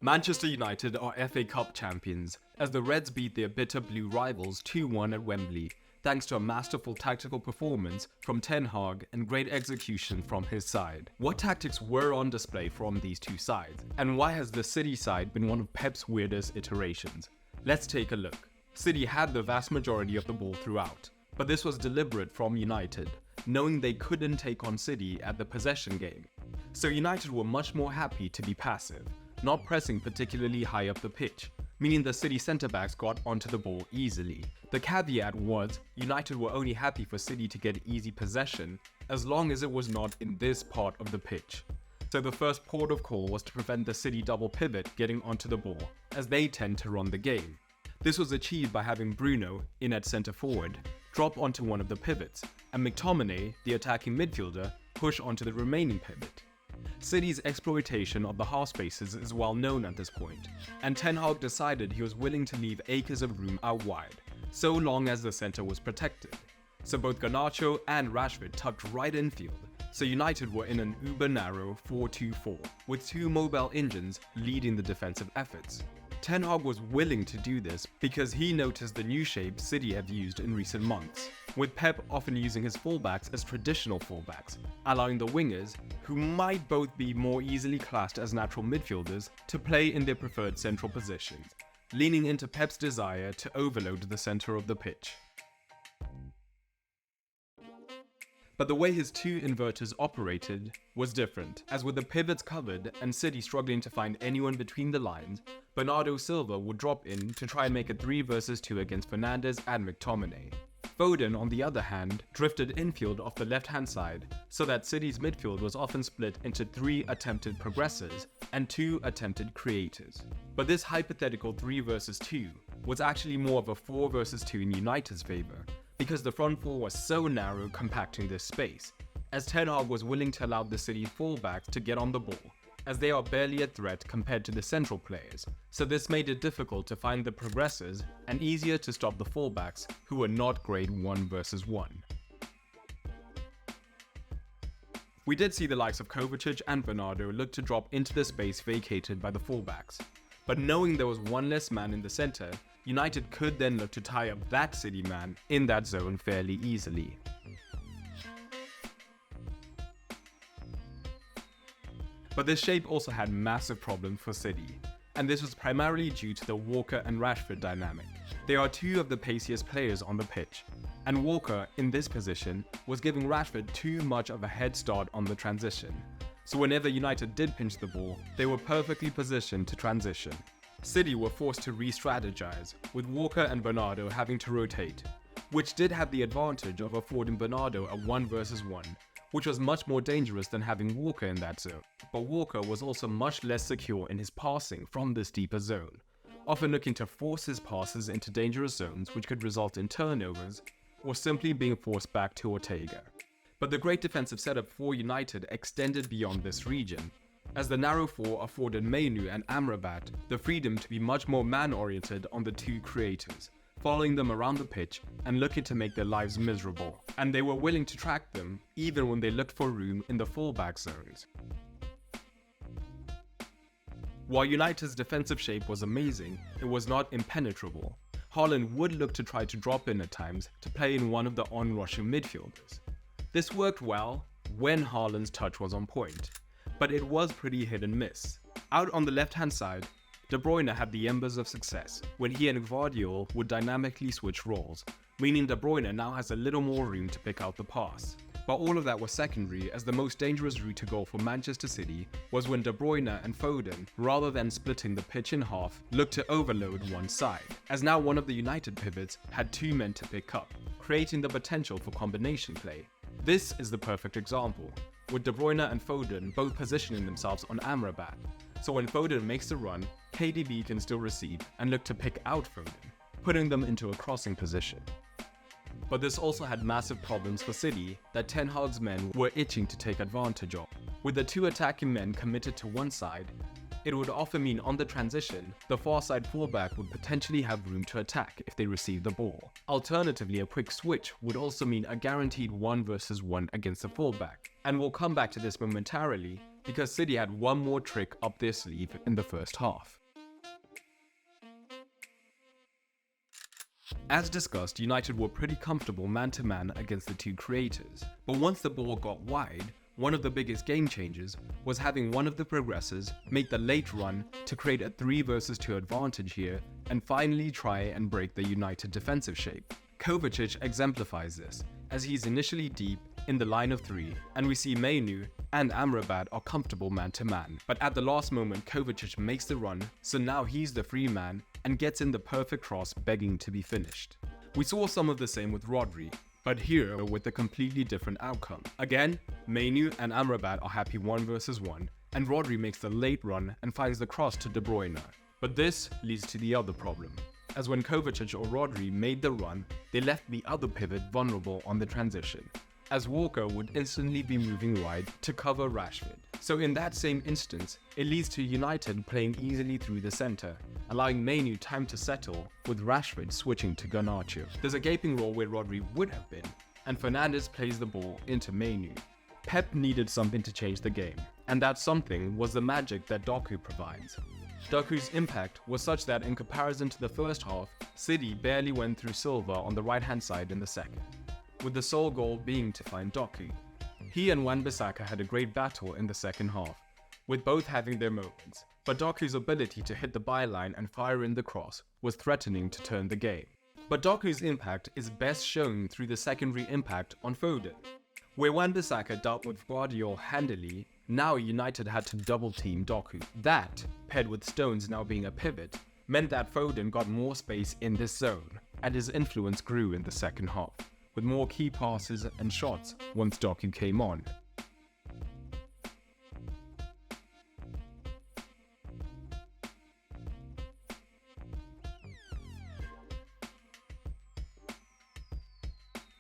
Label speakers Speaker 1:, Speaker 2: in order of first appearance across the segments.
Speaker 1: Manchester United are FA Cup champions, as the Reds beat their bitter blue rivals 2-1 at Wembley, thanks to a masterful tactical performance from Ten Hag and great execution from his side. What tactics were on display from these two sides, and why has the City side been one of Pep's weirdest iterations? Let's take a look. City had the vast majority of the ball throughout, but this was deliberate from United, knowing they couldn't take on City at the possession game. So United were much more happy to be passive, not pressing particularly high up the pitch, meaning the City centre-backs got onto the ball easily. The caveat was, United were only happy for City to get easy possession, as long as it was not in this part of the pitch. So the first port of call was to prevent the City double pivot getting onto the ball, as they tend to run the game. This was achieved by having Bruno, in at centre forward, drop onto one of the pivots, and McTominay, the attacking midfielder, push onto the remaining pivot. City's exploitation of the half spaces is well known at this point, and Ten Hag decided he was willing to leave acres of room out wide, so long as the centre was protected. So both Garnacho and Rashford tucked right infield, so United were in an uber-narrow 4-2-4, with two mobile engines leading the defensive efforts. Ten Hag was willing to do this because he noticed the new shape City have used in recent months, with Pep often using his fullbacks as traditional fullbacks, allowing the wingers, who might both be more easily classed as natural midfielders, to play in their preferred central positions, leaning into Pep's desire to overload the centre of the pitch. But the way his two inverters operated was different, as with the pivots covered and City struggling to find anyone between the lines, Bernardo Silva would drop in to try and make a 3 versus 2 against Fernandes and McTominay. Foden, on the other hand, drifted infield off the left-hand side, so that City's midfield was often split into 3 attempted progressors and 2 attempted creators. But this hypothetical 3 versus 2 was actually more of a 4 versus 2 in United's favour, because the front four was so narrow compacting this space, as Ten Hag was willing to allow the City fullbacks to get on the ball, as they are barely a threat compared to the central players, so this made it difficult to find the progressors and easier to stop the fullbacks who were not great 1 versus 1. We did see the likes of Kovacic and Bernardo look to drop into the space vacated by the fullbacks, but knowing there was one less man in the centre, United could then look to tie up that City man in that zone fairly easily. But this shape also had massive problems for City, and this was primarily due to the Walker and Rashford dynamic. They are two of the paciest players on the pitch, and Walker, in this position, was giving Rashford too much of a head start on the transition. So whenever United did pinch the ball, they were perfectly positioned to transition. City were forced to re-strategize, with Walker and Bernardo having to rotate, which did have the advantage of affording Bernardo a 1 versus 1, which was much more dangerous than having Walker in that zone. But Walker was also much less secure in his passing from this deeper zone, often looking to force his passes into dangerous zones which could result in turnovers, or simply being forced back to Ortega. But the great defensive setup for United extended beyond this region, as the narrow four afforded Mainu and Amrabat the freedom to be much more man-oriented on the two creators, following them around the pitch and looking to make their lives miserable, and they were willing to track them even when they looked for room in the fullback zones. While United's defensive shape was amazing, it was not impenetrable. Haaland would look to try to drop in at times to play in one of the on-rushing midfielders. This worked well when Haaland's touch was on point, but it was pretty hit and miss. Out on the left-hand side, De Bruyne had the embers of success when he and Gvardiol would dynamically switch roles, meaning De Bruyne now has a little more room to pick out the pass. But all of that was secondary, as the most dangerous route to goal for Manchester City was when De Bruyne and Foden, rather than splitting the pitch in half, looked to overload one side, as now one of the United pivots had 2 men to pick up, creating the potential for combination play. This is the perfect example, with De Bruyne and Foden both positioning themselves on Amrabat, so when Foden makes the run, KDB can still receive and look to pick out Foden, putting them into a crossing position. But this also had massive problems for City that Ten Hag's men were itching to take advantage of. With the 2 attacking men committed to one side, it would often mean on the transition, the far side fullback would potentially have room to attack if they received the ball. Alternatively, a quick switch would also mean a guaranteed 1 versus 1 against the fullback. And we'll come back to this momentarily, because City had one more trick up their sleeve in the first half. As discussed, United were pretty comfortable man-to-man against the two creators, but once the ball got wide, one of the biggest game changers was having one of the progressors make the late run to create a 3 versus 2 advantage here and finally try and break the United defensive shape. Kovacic exemplifies this, as he's initially deep in the line of 3, and we see Mainoo and Amrabat are comfortable man-to-man. But at the last moment, Kovacic makes the run, so now he's the free man and gets in the perfect cross begging to be finished. We saw some of the same with Rodri, but here with a completely different outcome. Again, Mainoo and Amrabat are happy 1 versus 1, and Rodri makes the late run and finds the cross to De Bruyne. But this leads to the other problem, as when Kovacic or Rodri made the run, they left the other pivot vulnerable on the transition, as Walker would instantly be moving wide to cover Rashford. So in that same instance, it leads to United playing easily through the centre, allowing Mainoo time to settle, with Rashford switching to Garnacho. There's a gaping role where Rodri would have been, and Fernandes plays the ball into Mainoo. Pep needed something to change the game, and that something was the magic that Doku provides. Doku's impact was such that in comparison to the first half, City barely went through Silva on the right-hand side in the second, with the sole goal being to find Doku. He and Wan-Bissaka had a great battle in the second half, with both having their moments, but Doku's ability to hit the byline and fire in the cross was threatening to turn the game. But Doku's impact is best shown through the secondary impact on Foden. Where Wan-Bissaka dealt with Gvardiol handily, now United had to double team Doku. That, paired with Stones now being a pivot, meant that Foden got more space in this zone, and his influence grew in the second half, with more key passes and shots once Doku came on.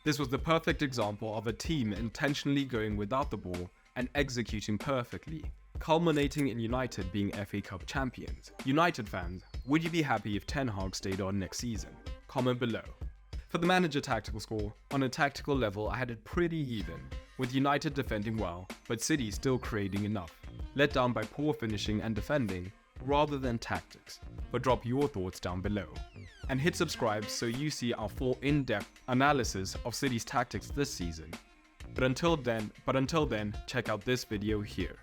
Speaker 1: This was the perfect example of a team intentionally going without the ball and executing perfectly, culminating in United being FA Cup champions. United fans, would you be happy if Ten Hag stayed on next season? Comment below. For the manager tactical score, on a tactical level I had it pretty even, with United defending well, but City still creating enough, let down by poor finishing and defending, rather than tactics. But drop your thoughts down below. And hit subscribe so you see our full in-depth analysis of City's tactics this season. But until then, check out this video here.